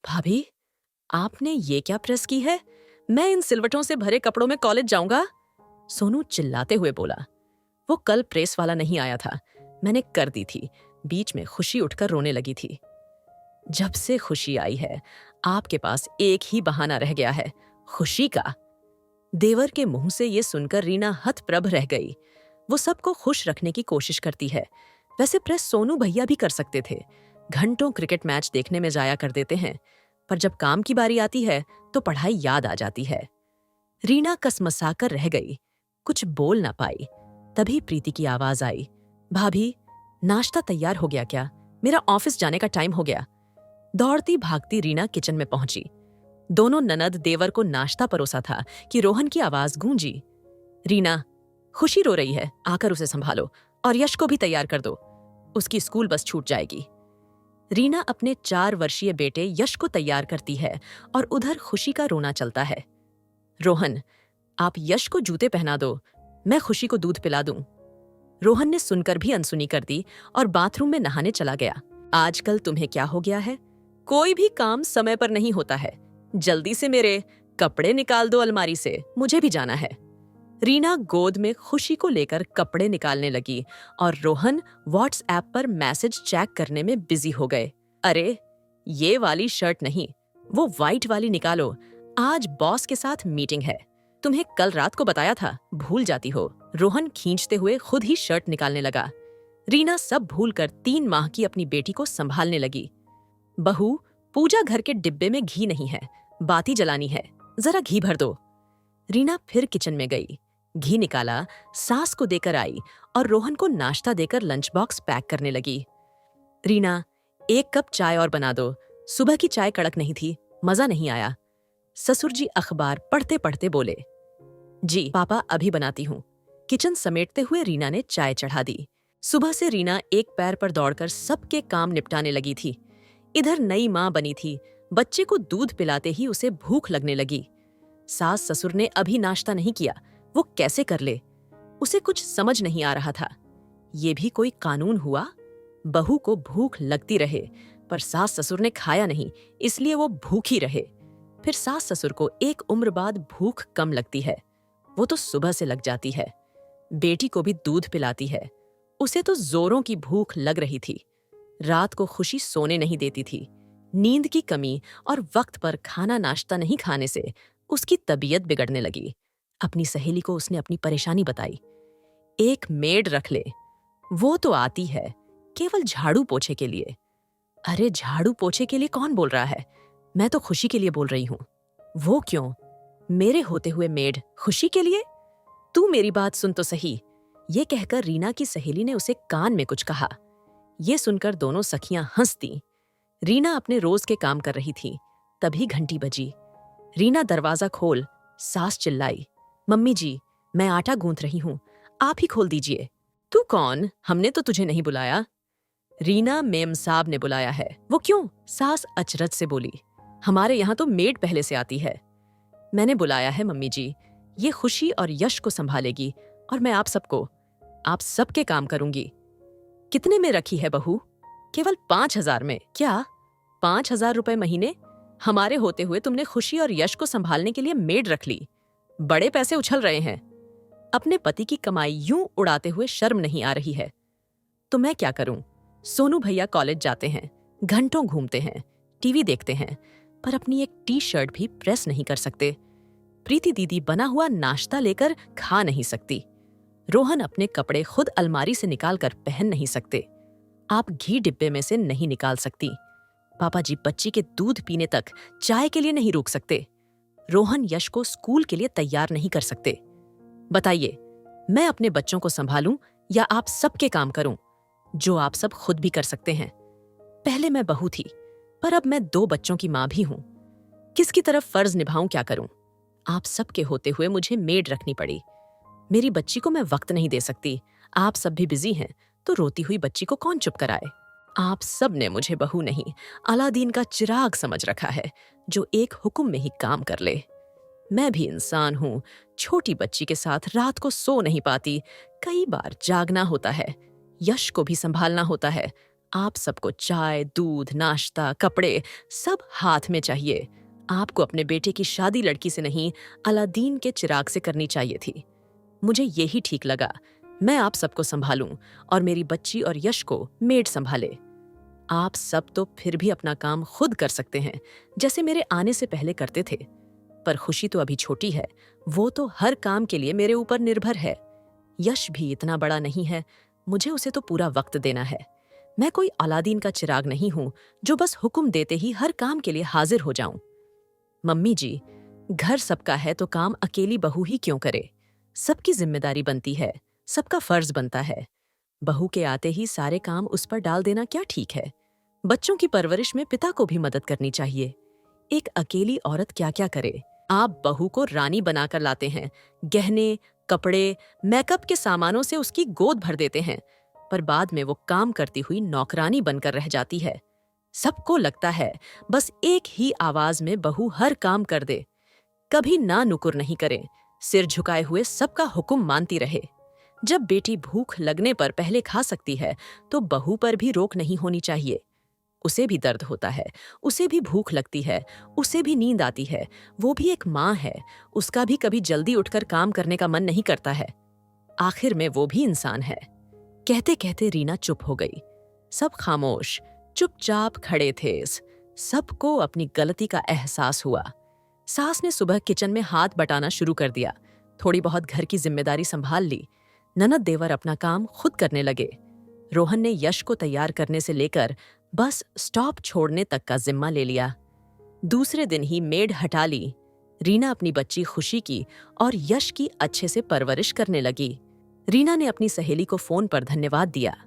भाभी, आपने ये क्या प्रेस की है? मैं इन सिलवटों से भरे कपड़ों में कॉलेज जाऊंगा। सोनू चिल्लाते हुए बोला। वो कल प्रेस वाला नहीं आया था, मैंने कर दी थी। बीच में खुशी उठकर रोने लगी थी। जब से खुशी आई है, आपके पास एक ही बहाना रह गया है, खुशी का। देवर के मुंह से ये सुनकर रीना हतप्रभ रह गई। वो सबको खुश रखने की कोशिश करती है। वैसे प्रेस सोनू भैया भी कर सकते थे। घंटों क्रिकेट मैच देखने में जाया कर देते हैं, पर जब काम की बारी आती है तो पढ़ाई याद आ जाती है। रीना कसमसाकर रह गई, कुछ बोल ना पाई। तभी प्रीति की आवाज आई। भाभी, नाश्ता तैयार हो गया क्या? मेरा ऑफिस जाने का टाइम हो गया। दौड़ती भागती रीना किचन में पहुंची। दोनों ननद देवर को नाश्ता परोसा था कि रोहन की आवाज गूंजी। रीना, खुशी रो रही है, आकर उसे संभालो और यश को भी तैयार कर दो, उसकी स्कूल बस छूट जाएगी। रीना अपने 4 वर्षीय बेटे यश को तैयार करती है और उधर खुशी का रोना चलता है। रोहन, आप यश को जूते पहना दो, मैं खुशी को दूध पिला दूं। रोहन ने सुनकर भी अनसुनी कर दी और बाथरूम में नहाने चला गया। आजकल तुम्हें क्या हो गया है? कोई भी काम समय पर नहीं होता है। जल्दी से मेरे कपड़े निकाल दो अलमारी से, मुझे भी जाना है। रीना गोद में खुशी को लेकर कपड़े निकालने लगी और रोहन व्हाट्सएप पर मैसेज चेक करने में बिजी हो गए। अरे, ये वाली शर्ट नहीं, वो व्हाइट वाली निकालो, आज बॉस के साथ मीटिंग है। तुम्हें कल रात को बताया था, भूल जाती हो। रोहन खींचते हुए खुद ही शर्ट निकालने लगा। रीना सब भूलकर 3 माह की अपनी बेटी को संभालने लगी। बहू, पूजा घर के डिब्बे में घी नहीं है, बाती जलानी है, जरा घी भर दो। रीना फिर किचन में गई, घी निकाला, सास को देकर आई और रोहन को नाश्ता देकर लंच बॉक्स पैक करने लगी। रीना, 1 कप चाय और बना दो, सुबह की चाय कड़क नहीं थी, मजा नहीं आया। ससुर जी अखबार पढ़ते पढ़ते बोले। जी पापा, अभी बनाती हूँ। किचन समेटते हुए रीना ने चाय चढ़ा दी। सुबह से रीना एक पैर पर दौड़कर सबके काम निपटाने लगी थी। इधर नई माँ बनी थी, बच्चे को दूध पिलाते ही उसे भूख लगने लगी। सास ससुर ने अभी नाश्ता नहीं किया, वो कैसे कर ले? उसे कुछ समझ नहीं आ रहा था। ये भी कोई कानून हुआ? बहू को भूख लगती रहे, पर सास ससुर ने खाया नहीं, इसलिए वो भूखी रहे। फिर सास ससुर को एक उम्र बाद भूख कम लगती है, वो तो सुबह से लग जाती है। बेटी को भी दूध पिलाती है, उसे तो जोरों की भूख लग रही थी। रात को खुशी सोने नहीं देती थी। नींद की कमी और वक्त पर खाना नाश्ता नहीं खाने से उसकी तबीयत बिगड़ने लगी। अपनी सहेली को उसने अपनी परेशानी बताई। एक मेड रख ले, वो तो आती है केवल झाड़ू पोछे के लिए। अरे, झाड़ू पोछे के लिए कौन बोल रहा है? मैं तो खुशी के लिए बोल रही हूँ। वो क्यों? मेरे होते हुए मेड खुशी के लिए? तू मेरी बात सुन तो सही। ये कहकर रीना की सहेली ने उसे कान में कुछ कहा। ये सुनकर दोनों सखियां हंस दीं। रीना अपने रोज के काम कर रही थी, तभी घंटी बजी। रीना, दरवाजा खोल। सास चिल्लाई। मम्मी जी, मैं आटा गूंथ रही हूँ, आप ही खोल दीजिए। तू कौन? हमने तो तुझे नहीं बुलाया। रीना, मेम साहब ने बुलाया है। वो क्यों? सास अचरज से बोली। हमारे यहाँ तो मेड पहले से आती है। मैंने बुलाया है मम्मी जी, ये खुशी और यश को संभालेगी और मैं आप सबके काम करूंगी। कितने में रखी है बहू? केवल 5,000 में। क्या 5,000 रुपए महीने? हमारे होते हुए तुमने खुशी और यश को संभालने के लिए मेड रख ली। बड़े पैसे उछल रहे हैं। अपने पति की कमाई यूं उड़ाते हुए शर्म नहीं आ रही है। तो मैं क्या करूं? सोनू भैया कॉलेज जाते हैं, घंटों घूमते हैं, टीवी देखते हैं, पर अपनी एक टी शर्ट भी प्रेस नहीं कर सकते। प्रीति दीदी बना हुआ नाश्ता लेकर खा नहीं सकती। रोहन अपने कपड़े खुद अलमारी से निकालकर पहन नहीं सकते। आप घी डिब्बे में से नहीं निकाल सकती। पापा जी बच्ची के दूध पीने तक चाय के लिए नहीं रुक सकते। रोहन यश को स्कूल के लिए तैयार नहीं कर सकते। बताइए, मैं अपने बच्चों को संभालूं या आप सबके काम करूं, जो आप सब खुद भी कर सकते हैं? पहले मैं बहू थी, पर अब मैं 2 बच्चों की मां भी हूं। किसकी तरफ फर्ज निभाऊं, क्या करूं? आप सबके होते हुए मुझे मेड रखनी पड़ी। मेरी बच्ची को मैं वक्त नहीं दे सकती। आप सब भी बिजी हैं, तो रोती हुई बच्ची को कौन चुप कराए? आप सब ने मुझे बहू नहीं, अलादीन का चिराग समझ रखा है, जो एक हुक्म में ही काम कर ले। मैं भी इंसान हूं, छोटी बच्ची के साथ रात को सो नहीं पाती, कई बार जागना होता है, यश को भी संभालना होता है। आप सबको चाय, दूध, नाश्ता, कपड़े सब हाथ में चाहिए। आपको अपने बेटे की शादी लड़की से नहीं, अलादीन के चिराग से करनी चाहिए थी। मुझे यही ठीक लगा। मैं आप सबको संभालूं और मेरी बच्ची और यश को मेड संभाले। आप सब तो फिर भी अपना काम खुद कर सकते हैं, जैसे मेरे आने से पहले करते थे। पर खुशी तो अभी छोटी है, वो तो हर काम के लिए मेरे ऊपर निर्भर है। यश भी इतना बड़ा नहीं है, मुझे उसे तो पूरा वक्त देना है। मैं कोई अलादीन का चिराग नहीं हूं जो बस हुक्म देते ही हर काम के लिए हाजिर हो जाऊं। मम्मी जी, घर सबका है तो काम अकेली बहू ही क्यों करे? सबकी जिम्मेदारी बनती है, सबका फर्ज बनता है। बहू के आते ही सारे काम उस पर डाल देना क्या ठीक है? बच्चों की परवरिश में पिता को भी मदद करनी चाहिए। एक अकेली औरत क्या क्या करे? आप बहू को रानी बनाकर लाते हैं, गहने, कपड़े, मेकअप के सामानों से उसकी गोद भर देते हैं, पर बाद में वो काम करती हुई नौकरानी बनकर रह जाती है। सबको लगता है बस एक ही आवाज में बहू हर काम कर दे, कभी ना नुकुर नहीं करे, सिर झुकाए हुए सबका हुक्म मानती रहे। जब बेटी भूख लगने पर पहले खा सकती है, तो बहू पर भी रोक नहीं होनी चाहिए। उसे भी दर्द होता है, उसे भी भूख लगती है, उसे भी नींद आती है। वो भी एक माँ है, उसका भी कभी जल्दी उठकर काम करने का मन नहीं करता है। आखिर में वो भी इंसान है। कहते कहते रीना चुप हो गई। सब खामोश, चुपचाप खड़े थे। सबको अपनी गलती का एहसास हुआ। सास ने सुबह किचन में हाथ बटाना शुरू कर दिया। थोड़ी बहुत घर की जिम्मेदारी संभाल ली। ननद देवर अपना काम खुद करने लगे। रोहन ने यश को तैयार करने से लेकर बस स्टॉप छोड़ने तक का जिम्मा ले लिया। दूसरे दिन ही मेड हटा ली। रीना अपनी बच्ची खुशी की और यश की अच्छे से परवरिश करने लगी। रीना ने अपनी सहेली को फोन पर धन्यवाद दिया।